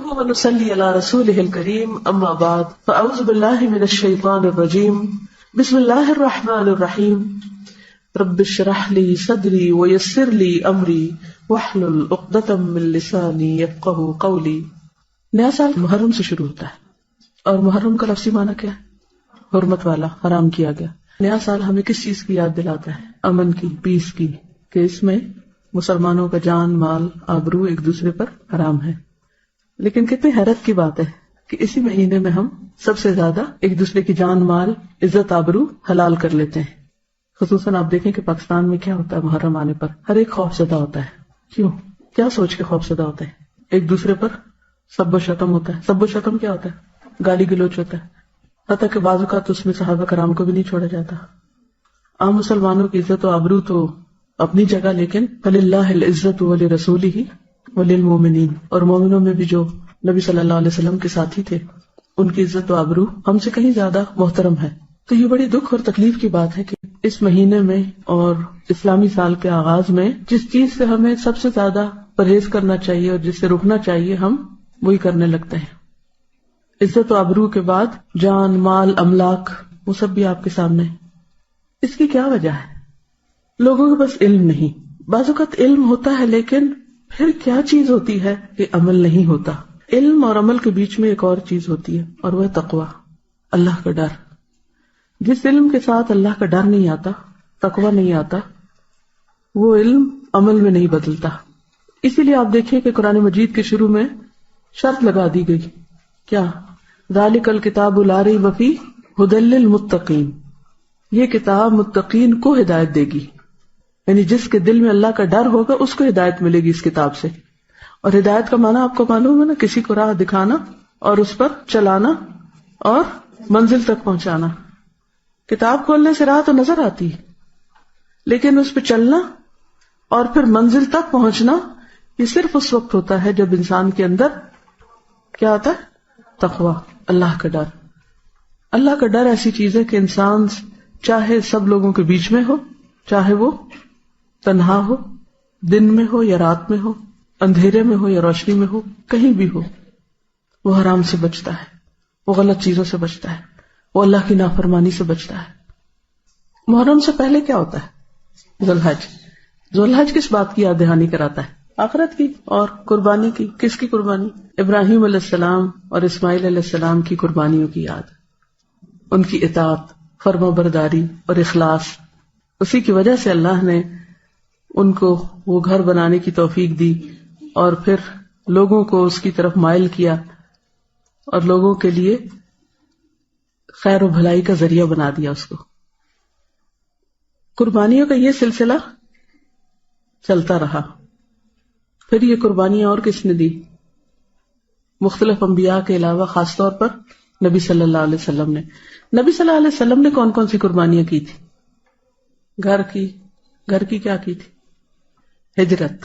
نحمده ونصلي على رسوله الكريم أما بعد فأعوذ بالله من الشيطان الرجيم بسم الله الرحمن الرحيم رب اشرح لي صدري ويسر لي أمري واحلل عقدة من لساني يفقهوا قولي. نیا سال محرم سے شروع ہوتا ہے اور محرم کا لفظی معنی کیا ہے؟ حرمت والا، حرام کیا گیا. نیا سال ہمیں کس چیز کی یاد دلاتا ہے؟ امن کی، پیس کی، کہ اس میں مسلمانوں کا جان، مال، آبرو ایک دوسرے پر حرام ہے. لیکن کتنی حیرت کی بات ہے کہ اسی مہینے میں ہم سب سے زیادہ ایک دوسرے کی جان، مال، عزت، آبرو حلال کر لیتے ہیں. خصوصاً آپ دیکھیں کہ پاکستان میں کیا ہوتا ہے محرم آنے پر، ہر ایک خوفزدہ ہوتا ہے. کیوں؟ کیا سوچ کے خوفزدہ ہوتا ہے؟ ایک دوسرے پر سب و شتم ہوتا ہے. سب و شتم کیا ہوتا ہے؟ گالی گلوچ ہوتا ہے. حتیٰ کہ بعض اوقات اس میں صحابہ کرام کو بھی نہیں چھوڑا جاتا. عام مسلمانوں کی عزت و آبرو تو اپنی جگہ، لیکن فللہ العزت ولرسولہ وللمؤمنین، اور مومنوں میں بھی جو نبی صلی اللہ علیہ وسلم کے ساتھی تھے ان کی عزت و آبرو ہم سے کہیں زیادہ محترم ہے. تو یہ بڑی دکھ اور تکلیف کی بات ہے کہ اس مہینے میں اور اسلامی سال کے آغاز میں جس چیز سے ہمیں سب سے زیادہ پرہیز کرنا چاہیے اور جس سے رکنا چاہیے ہم وہی کرنے لگتے ہیں. عزت و آبرو کے بعد جان، مال، املاک، وہ سب بھی آپ کے سامنے. اس کی کیا وجہ ہے؟ لوگوں کے پاس علم نہیں. بعض اوقات علم ہوتا ہے لیکن پھر کیا چیز ہوتی ہے کہ عمل نہیں ہوتا. علم اور عمل کے بیچ میں ایک اور چیز ہوتی ہے اور وہ ہے تقویٰ، اللہ کا ڈر. جس علم کے ساتھ اللہ کا ڈر نہیں آتا، تقویٰ نہیں آتا، وہ علم عمل میں نہیں بدلتا. اسی لیے آپ دیکھیں کہ قرآن مجید کے شروع میں شرط لگا دی گئی، کیا؟ ذالک الکتاب لا ریب فیہ ھدی للمتقین، یہ کتاب متقین کو ہدایت دے گی. یعنی جس کے دل میں اللہ کا ڈر ہوگا اس کو ہدایت ملے گی اس کتاب سے. اور ہدایت کا معنی آپ کو معلوم ہے نا، کسی کو راہ دکھانا اور اس پر چلانا اور منزل تک پہنچانا. کتاب کھولنے سے راہ تو نظر آتی ہے، لیکن اس پہ چلنا اور پھر منزل تک پہنچنا یہ صرف اس وقت ہوتا ہے جب انسان کے اندر کیا آتا ہے؟ تقویٰ، اللہ کا ڈر. اللہ کا ڈر ایسی چیز ہے کہ انسان چاہے سب لوگوں کے بیچ میں ہو، چاہے وہ تنہا ہو، دن میں ہو یا رات میں ہو، اندھیرے میں ہو یا روشنی میں ہو، کہیں بھی ہو، وہ حرام سے بچتا ہے، وہ غلط چیزوں سے بچتا ہے، وہ اللہ کی نافرمانی سے بچتا ہے. محرم سے پہلے کیا ہوتا ہے؟ ذوالحج. ذوالحج کس بات کی یاد دہانی کراتا ہے؟ آخرت کی اور قربانی کی. کس کی قربانی؟ ابراہیم علیہ السلام اور اسماعیل علیہ السلام کی قربانیوں کی یاد، ان کی اطاعت، فرمانبرداری اور اخلاص. اسی کی وجہ سے اللہ نے ان کو وہ گھر بنانے کی توفیق دی اور پھر لوگوں کو اس کی طرف مائل کیا اور لوگوں کے لیے خیر و بھلائی کا ذریعہ بنا دیا اس کو. قربانیوں کا یہ سلسلہ چلتا رہا. پھر یہ قربانیاں اور کس نے دی؟ مختلف انبیاء کے علاوہ خاص طور پر نبی صلی اللہ علیہ وسلم نے. نبی صلی اللہ علیہ وسلم نے کون کون سی قربانیاں کی تھی؟ گھر کی کیا کی تھی؟ ہجرت.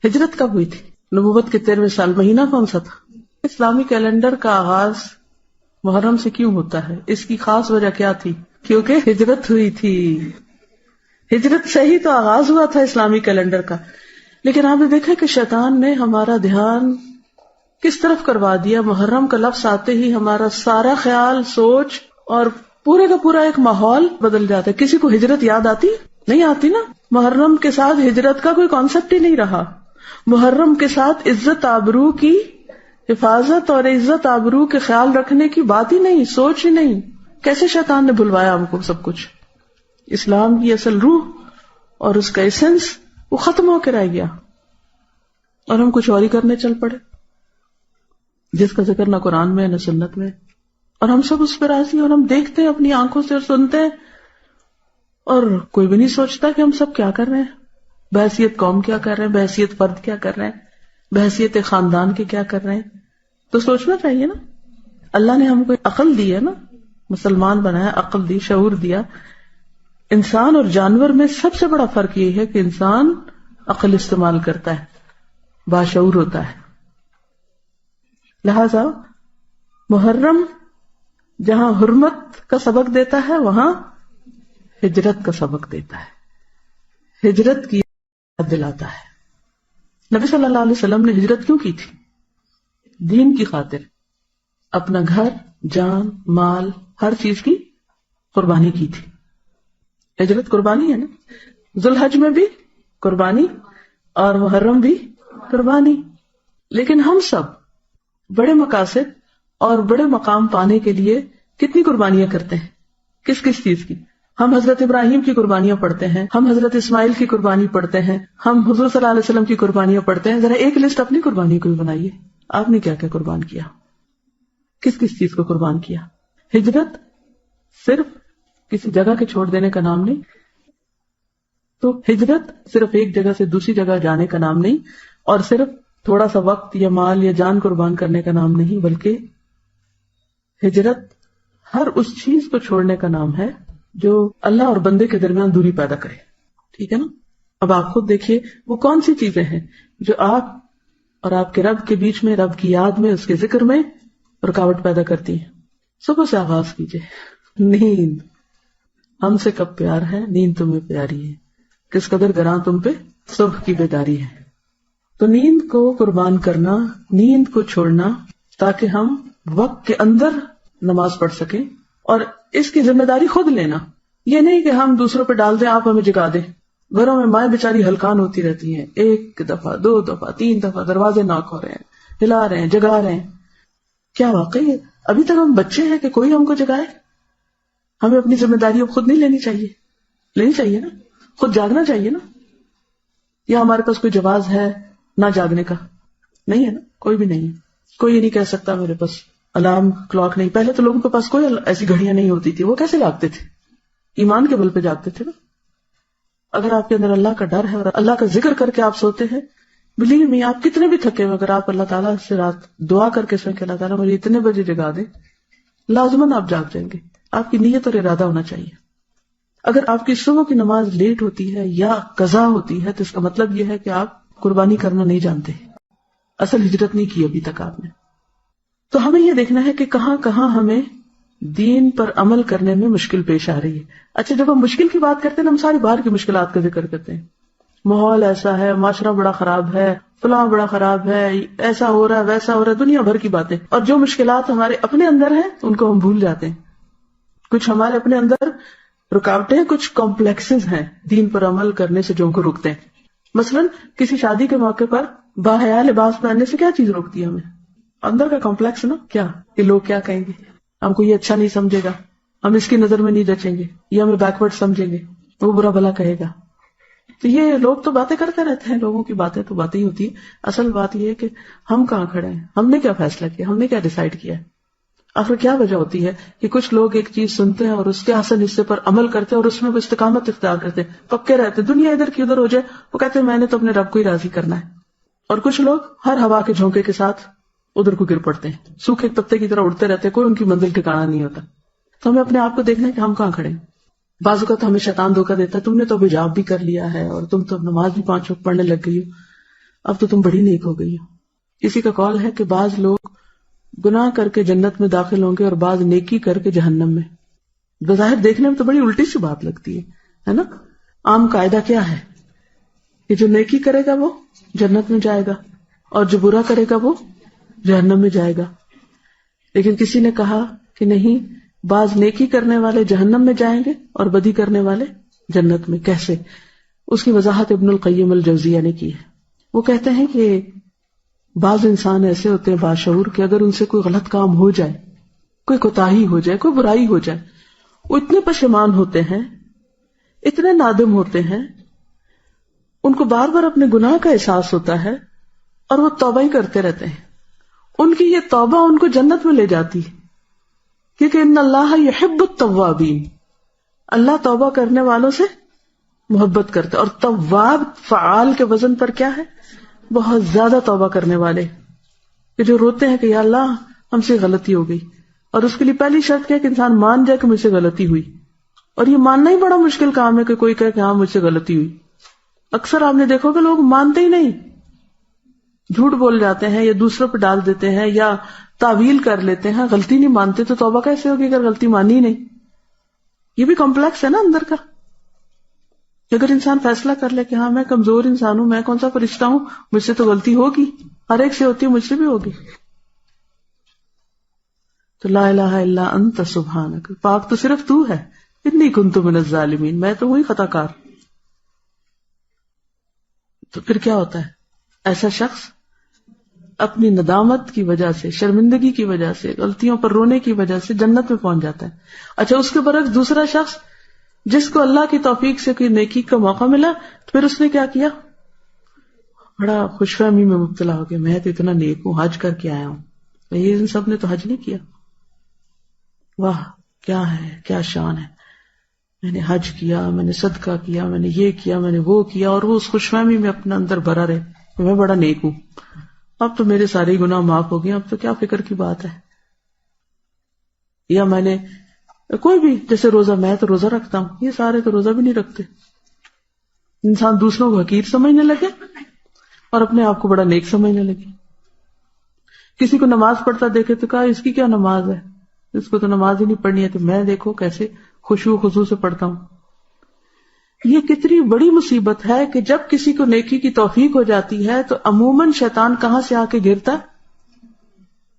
ہجرت کب ہوئی تھی؟ نبوت کے 13ویں سال. مہینہ کون سا تھا؟ اسلامی کیلنڈر کا آغاز محرم سے کیوں ہوتا ہے؟ اس کی خاص وجہ کیا تھی؟ کیونکہ ہجرت ہوئی تھی. ہجرت سے ہی تو آغاز ہوا تھا اسلامی کیلنڈر کا. لیکن آپ نے دیکھا کہ شیطان نے ہمارا دھیان کس طرف کروا دیا. محرم کا لفظ آتے ہی ہمارا سارا خیال، سوچ اور پورے کا پورا ایک ماحول بدل جاتا ہے. کسی کو ہجرت یاد آتی؟ نہیں آتی نا. محرم کے ساتھ ہجرت کا کوئی کانسیپٹ ہی نہیں رہا. محرم کے ساتھ عزت آبرو کی حفاظت اور عزت آبرو کے خیال رکھنے کی بات ہی نہیں، سوچ ہی نہیں. کیسے شیطان نے بھلوایا ہم کو سب کچھ. اسلام کی اصل روح اور اس کا ایسنس وہ ختم ہو کے رہ گیا اور ہم کچھ اور ہی کرنے چل پڑے جس کا ذکر نہ قرآن میں نہ سنت میں. اور ہم سب اس پہ راضی اور ہم دیکھتے ہیں اپنی آنکھوں سے اور سنتے ہیں اور کوئی بھی نہیں سوچتا کہ ہم سب کیا کر رہے ہیں. بحیثیت قوم کیا کر رہے ہیں، بحیثیت فرد کیا کر رہے ہیں، بحیثیت خاندان کے کیا کر رہے ہیں. تو سوچنا چاہیے نا. اللہ نے ہم کو عقل دی ہے نا، مسلمان بنایا، عقل دی، شعور دیا. انسان اور جانور میں سب سے بڑا فرق یہ ہے کہ انسان عقل استعمال کرتا ہے، باشعور ہوتا ہے. لہذا محرم جہاں حرمت کا سبق دیتا ہے وہاں ہجرت کا سبق دیتا ہے، ہجرت کی یاد دلاتا ہے. نبی صلی اللہ علیہ وسلم نے ہجرت کیوں کی تھی؟ دین کی خاطر اپنا گھر، جان، مال، ہر چیز کی قربانی کی تھی. ہجرت قربانی ہے نا. ذوالحج میں بھی قربانی اور محرم بھی قربانی. لیکن ہم سب بڑے مقاصد اور بڑے مقام پانے کے لیے کتنی قربانیاں کرتے ہیں. کس کس چیز کی؟ ہم حضرت ابراہیم کی قربانیاں پڑھتے ہیں، ہم حضرت اسماعیل کی قربانی پڑھتے ہیں، ہم حضور صلی اللہ علیہ وسلم کی قربانیاں پڑھتے ہیں. ذرا ایک لسٹ اپنی قربانی کو بھی بنائیے. آپ نے کیا کیا قربان کیا؟ کس کس چیز کو قربان کیا؟ ہجرت صرف کسی جگہ کے چھوڑ دینے کا نام نہیں. تو ہجرت صرف ایک جگہ سے دوسری جگہ جانے کا نام نہیں، اور صرف تھوڑا سا وقت یا مال یا جان قربان کرنے کا نام نہیں، بلکہ ہجرت ہر اس چیز کو چھوڑنے کا نام ہے جو اللہ اور بندے کے درمیان دوری پیدا کرے. ٹھیک ہے نا. اب آپ خود دیکھیے وہ کون سی چیزیں ہیں جو آپ اور آپ کے رب کے بیچ میں، رب کی یاد میں، اس کے ذکر میں رکاوٹ پیدا کرتی ہیں. صبح سے آغاز کیجئے. نیند. ہم سے کب پیار ہے، نیند تمہیں پیاری ہے، کس قدر گراں تم پہ صبح کی بیداری ہے. تو نیند کو قربان کرنا، نیند کو چھوڑنا، تاکہ ہم وقت کے اندر نماز پڑھ سکیں، اور اس کی ذمہ داری خود لینا. یہ نہیں کہ ہم دوسروں پہ ڈال دیں آپ ہمیں جگا دیں. گھروں میں مائیں بیچاری ہلکان ہوتی رہتی ہیں، ایک دفعہ، دو دفعہ، تین دفعہ دروازے ناک ہو رہے ہیں، ہلا رہے ہیں، جگا رہے ہیں. کیا واقعی ہے ابھی تک ہم بچے ہیں کہ کوئی ہم کو جگائے؟ ہمیں اپنی ذمہ داری اب خود نہیں لینی چاہیے؟ لینی چاہیے نا. خود جاگنا چاہیے نا. یا ہمارے پاس کوئی جواز ہے نہ جاگنے کا؟ نہیں ہے نا. کوئی بھی نہیں ہے. کوئی یہ نہیں کہہ سکتا میرے پاس الارم کلاک نہیں. پہلے تو لوگوں کے پاس کوئی ایسی گھڑیاں نہیں ہوتی تھی. وہ کیسے جاگتے تھے؟ ایمان کے بل پہ جاگتے تھے نا. اگر آپ کے اندر اللہ کا ڈر ہے اور اللہ کا ذکر کر کے آپ سوتے ہیں، بلیو می، آپ کتنے بھی تھکے ہوئے، اگر آپ اللہ تعالیٰ سے رات دعا کر کے سوئیں کہ اللہ تعالیٰ مجھے اتنے بجے جگا دے، لازماً آپ جاگ جائیں گے. آپ کی نیت اور ارادہ ہونا چاہیے. اگر آپ کی صبح کی نماز لیٹ ہوتی ہے یا قضا ہوتی ہے تو اس کا مطلب یہ ہے کہ آپ قربانی کرنا نہیں جانتے، اصل ہجرت نہیں کی ابھی تک آپ نے. تو ہمیں یہ دیکھنا ہے کہ کہاں کہاں ہمیں دین پر عمل کرنے میں مشکل پیش آ رہی ہے. اچھا، جب ہم مشکل کی بات کرتے ہیں ہم ساری باہر کی مشکلات کا ذکر کرتے ہیں. ماحول ایسا ہے، معاشرہ بڑا خراب ہے، فلاں بڑا خراب ہے، ایسا ہو رہا ہے، ویسا ہو رہا ہے، دنیا بھر کی باتیں. اور جو مشکلات ہمارے اپنے اندر ہیں ان کو ہم بھول جاتے ہیں. کچھ ہمارے اپنے اندر رکاوٹیں، کچھ کمپلیکسز ہیں دین پر عمل کرنے سے جو ان کو روکتے ہیں. مثلاً کسی شادی کے موقع پر باحیا لباس پہننے سے کیا چیز روکتی ہے ہمیں؟ اندر کا کمپلیکس نا. کیا کہ لوگ کیا کہیں گے، ہم کو یہ اچھا نہیں سمجھے گا، ہم اس کی نظر میں نہیں جچیں گے، یہ ہمیں بیکورڈ سمجھیں گے، وہ برا بھلا کہے گا. تو یہ لوگ تو باتیں کرتے رہتے ہیں، لوگوں کی باتیں تو باتیں ہی ہوتی ہیں. اصل بات یہ ہے کہ ہم کہاں کھڑے ہیں، ہم نے کیا فیصلہ کیا، ہم نے کیا ڈیسائیڈ کیا. آخر کیا وجہ ہوتی ہے کہ کچھ لوگ ایک چیز سنتے ہیں اور اس کے حسن حصے پر عمل کرتے ہیں اور اس میں وہ استقامت اختیار کرتے ہیں، پکے رہتے. دنیا ادھر کی ادھر ہو جائے وہ کہتے ہیں میں نے تو اپنے رب کو ہی راضی کرنا ہے. اور کچھ لوگ ہر ہوا کے جھونکے کے ساتھ ادھر کو گر پڑتے ہیں، سوکھے پتے کی طرح اڑتے رہتے ہیں، کوئی ان کی منزل ٹھکانا نہیں ہوتا. تو ہمیں اپنے آپ کو دیکھنا ہے کہ ہم کہاں کھڑے ہیں. بعض اوقات ہمیں شیطان دھوکہ دیتا ہے، تم نے تو اب حجاب بھی کر لیا ہے اور تم تو نماز بھی 5 وقت پڑھنے لگ گئی ہو، اب تو تم بڑی نیک ہو گئی ہو. کسی کا قول ہے کہ بعض لوگ گناہ کر کے جنت میں داخل ہوں گے اور بعض نیکی کر کے جہنم میں. بظاہر دیکھنے میں تو بڑی الٹی سی بات لگتی ہے نا. عام قاعدہ کیا ہے کہ جو نیکی کرے گا وہ جنت میں جائے گا اور جو برا کرے گا وہ جہنم میں جائے گا. لیکن کسی نے کہا کہ نہیں، بعض نیکی کرنے والے جہنم میں جائیں گے اور بدی کرنے والے جنت میں. کیسے؟ اس کی وضاحت ابن القیم الجوزیہ نے کی ہے. وہ کہتے ہیں کہ بعض انسان ایسے ہوتے ہیں باشعور کہ اگر ان سے کوئی غلط کام ہو جائے، کوئی کوتاہی ہو جائے، کوئی برائی ہو جائے، وہ اتنے پشیمان ہوتے ہیں، اتنے نادم ہوتے ہیں، ان کو بار بار اپنے گناہ کا احساس ہوتا ہے اور وہ توبہ ہی کرتے رہتے ہیں. ان کی یہ توبہ ان کو جنت میں لے جاتی ہے، کیونکہ ان اللہ یحب التوابین، اللہ توبہ کرنے والوں سے محبت کرتا ہے. اور تواب فعال کے وزن پر کیا ہے؟ بہت زیادہ توبہ کرنے والے، کہ جو روتے ہیں کہ یا اللہ ہم سے غلطی ہو گئی. اور اس کے لیے پہلی شرط کیا کہ انسان مان جائے کہ مجھ سے غلطی ہوئی. اور یہ ماننا ہی بڑا مشکل کام ہے کہ کوئی کہے کہ ہاں مجھ سے غلطی ہوئی. اکثر آپ نے دیکھو کہ لوگ مانتے ہی نہیں، جھوٹ بول جاتے ہیں یا دوسروں پہ ڈال دیتے ہیں یا تعویل کر لیتے ہیں. غلطی نہیں مانتے تو توبہ کیسے ہوگی اگر غلطی مانی نہیں؟ یہ بھی کمپلیکس ہے نا اندر کا. اگر انسان فیصلہ کر لے کہ ہاں میں کمزور انسان ہوں، میں کون سا فرشتہ ہوں، مجھ سے تو غلطی ہوگی، ہر ایک سے ہوتی ہے، مجھ سے بھی ہوگی. تو لا الہ الا انت سبحانک، پاک تو صرف تو ہے، انی کنت من الظالمین، میں تو ہوئی خطا کار. تو پھر کیا ہوتا ہے؟ ایسا شخص اپنی ندامت کی وجہ سے، شرمندگی کی وجہ سے، غلطیوں پر رونے کی وجہ سے جنت میں پہنچ جاتا ہے. اچھا، اس کے برعکس دوسرا شخص جس کو اللہ کی توفیق سے کوئی نیکی کا موقع ملا، تو پھر اس نے کیا کیا؟ بڑا خوش فہمی میں مبتلا ہو گیا، میں تو اتنا نیک ہوں، حج کر کے آیا ہوں. یہ ان سب نے تو حج نہیں کیا. واہ کیا ہے، کیا شان ہے، میں نے حج کیا، میں نے صدقہ کیا، میں نے یہ کیا، میں نے وہ کیا، اور وہ اس خوش فہمی میں اپنے اندر بھرا رہے کہ میں بڑا نیک ہوں، اب تو میرے سارے گناہ معاف ہو گئے، اب تو کیا فکر کی بات ہے. یا میں نے کوئی بھی، جیسے روزہ، میں تو روزہ رکھتا ہوں، یہ سارے تو روزہ بھی نہیں رکھتے. انسان دوسروں کو حقیر سمجھنے لگے اور اپنے آپ کو بڑا نیک سمجھنے لگے. کسی کو نماز پڑھتا دیکھے تو کہا اس کی کیا نماز ہے، اس کو تو نماز ہی نہیں پڑھنی ہے، تو میں دیکھو کیسے خشوع خضوع سے پڑھتا ہوں. یہ کتنی بڑی مصیبت ہے کہ جب کسی کو نیکی کی توفیق ہو جاتی ہے تو عموماً شیطان کہاں سے آ کے گرتا ہے؟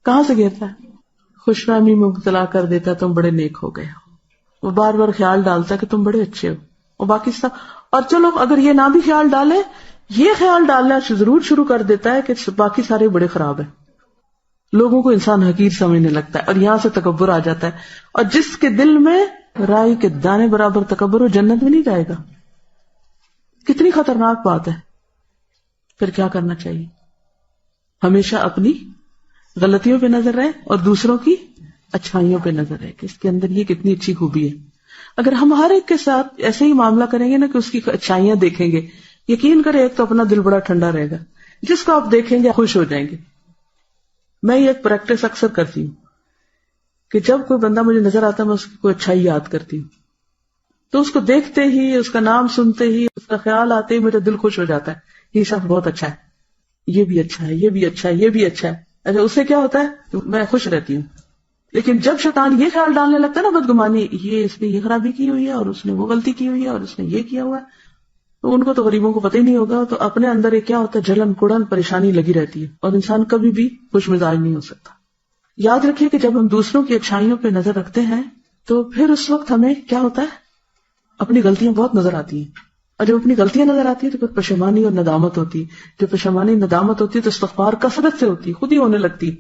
کہاں سے گرتا ہے؟ خوش فہمی میں مبتلا کر دیتا ہے، تم بڑے نیک ہو گئے ہو. وہ بار بار خیال ڈالتا ہے کہ تم بڑے اچھے ہو، اور باقی سب. اور چلو اگر یہ نہ بھی خیال ڈالے، یہ خیال ڈالنا ضرور شروع کر دیتا ہے کہ باقی سارے بڑے خراب ہیں. لوگوں کو انسان حقیر سمجھنے لگتا ہے، اور یہاں سے تکبر آ جاتا ہے. اور جس کے دل میں رائی کے دانے برابر تکبر ہو، جنت میں نہیں جائے گا. کتنی خطرناک بات ہے. پھر کیا کرنا چاہیے؟ ہمیشہ اپنی غلطیوں پہ نظر رہے اور دوسروں کی اچھائیوں پہ نظر رہے کہ اس کے اندر یہ کتنی اچھی خوبی ہے. اگر ہم ہر ایک کے ساتھ ایسے ہی معاملہ کریں گے نا کہ اس کی اچھائیاں دیکھیں گے، یقین کرے ایک تو اپنا دل بڑا ٹھنڈا رہے گا، جس کو آپ دیکھیں گے خوش ہو جائیں گے. میں یہ ایک پریکٹس اکثر کرتی ہوں کہ جب کوئی بندہ مجھے نظر آتا ہے میں اس کی کوئی اچھائی یاد کرتی ہوں، تو اس کو دیکھتے ہی، اس کا نام سنتے ہی، اس کا خیال آتے ہی میرا دل خوش ہو جاتا ہے، یہ شخص بہت اچھا ہے، یہ بھی اچھا ہے، یہ بھی اچھا ہے، یہ بھی اچھا ہے. اچھا، اس سے کیا ہوتا ہے؟ میں خوش رہتی ہوں. لیکن جب شیطان یہ خیال ڈالنے لگتا ہے نا بدگمانی، یہ اس نے یہ خرابی کی ہوئی ہے اور اس نے وہ غلطی کی ہوئی ہے اور اس نے یہ کیا ہوا ہے، تو ان کو تو غریبوں کو پتہ ہی نہیں ہوگا. تو اپنے اندر ایک کیا ہوتا ہے، جلن کڑن پریشانی لگی رہتی ہے، اور انسان کبھی بھی خوش مزاج نہیں ہو سکتا. یاد رکھیے کہ جب ہم دوسروں کی اچھائیوں پہ نظر رکھتے ہیں تو پھر اس وقت ہمیں کیا ہوتا ہے، اپنی غلطیاں بہت نظر آتی ہیں. اور جب اپنی غلطیاں نظر آتی ہیں تو پھر پشیمانی اور ندامت ہوتی ہے. جب پشیمانی ندامت ہوتی ہے تو استغفار کثرت سے ہوتی ہے، خود ہی ہونے لگتی.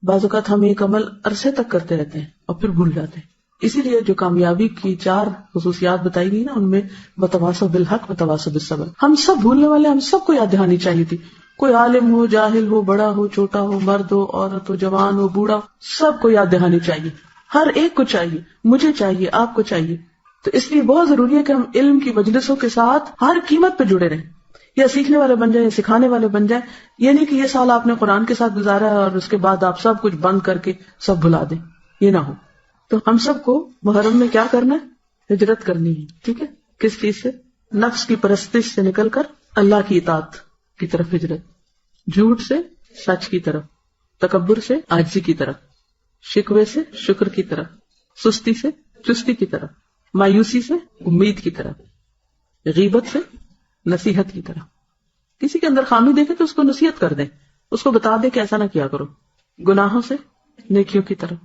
بعض اوقات ہم ایک عمل عرصے تک کرتے رہتے ہیں اور پھر بھول جاتے ہیں. اسی لیے جو کامیابی کی 4 خصوصیات بتائی گئی نا، ان میں وتواصوا بالحق وتواصوا بالصبر. ہم سب بھولنے والے، ہم سب کو یاد دہانی چاہیے تھی. کوئی عالم ہو، جاہل ہو، بڑا ہو، چھوٹا ہو، مرد ہو، عورت ہو، جوان ہو، بوڑھا ہو، سب کو یاد دہانی چاہیے. ہر ایک کو چاہیے، مجھے چاہیے، آپ کو چاہیے. تو اس لیے بہت ضروری ہے کہ ہم علم کی مجلسوں کے ساتھ ہر قیمت پہ جڑے رہیں، یا سیکھنے والے بن جائیں یا سکھانے والے بن جائیں. یہ نہیں کہ یہ سال آپ نے قرآن کے ساتھ گزارا ہے اور اس کے بعد آپ سب کچھ بند کر کے سب بھلا دیں، یہ نہ ہو. تو ہم سب کو محرم میں کیا کرنا ہے؟ ہجرت کرنی ہے. ٹھیک ہے؟ کس چیز سے؟ نفس کی پرستش سے نکل کر اللہ کی اطاعت کی طرف ہجرت، جھوٹ سے سچ کی طرف، تکبر سے عاجزی کی طرف، شکوے سے شکر کی طرف، سستی سے چستی کی طرف، مایوسی سے امید کی طرف، غیبت سے نصیحت کی طرف. کسی کے اندر خامی دیکھے تو اس کو نصیحت کر دیں، اس کو بتا دیں کہ ایسا نہ کیا کرو. گناہوں سے نیکیوں کی طرف،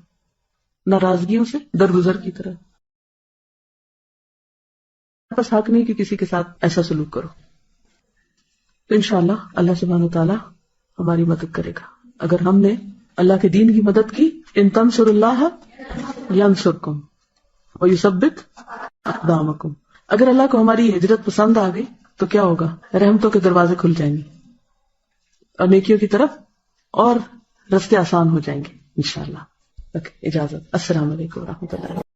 ناراضگیوں سے درگزر کی طرف. بس حق نہیں کہ کسی کے ساتھ ایسا سلوک کرو. تو انشاءاللہ اللہ سبحانہ وتعالی ہماری مدد کرے گا اگر ہم نے اللہ کے دین کی مدد کی. ان تنصروا اللہ ینصرکم ویثبت اقدامکم. اگر اللہ کو ہماری ہجرت پسند آ گئی تو کیا ہوگا؟ رحمتوں کے دروازے کھل جائیں گے اور نیکیوں کی طرف اور رستے آسان ہو جائیں گے انشاءاللہ. اجازت. السلام علیکم ورحمۃ اللہ.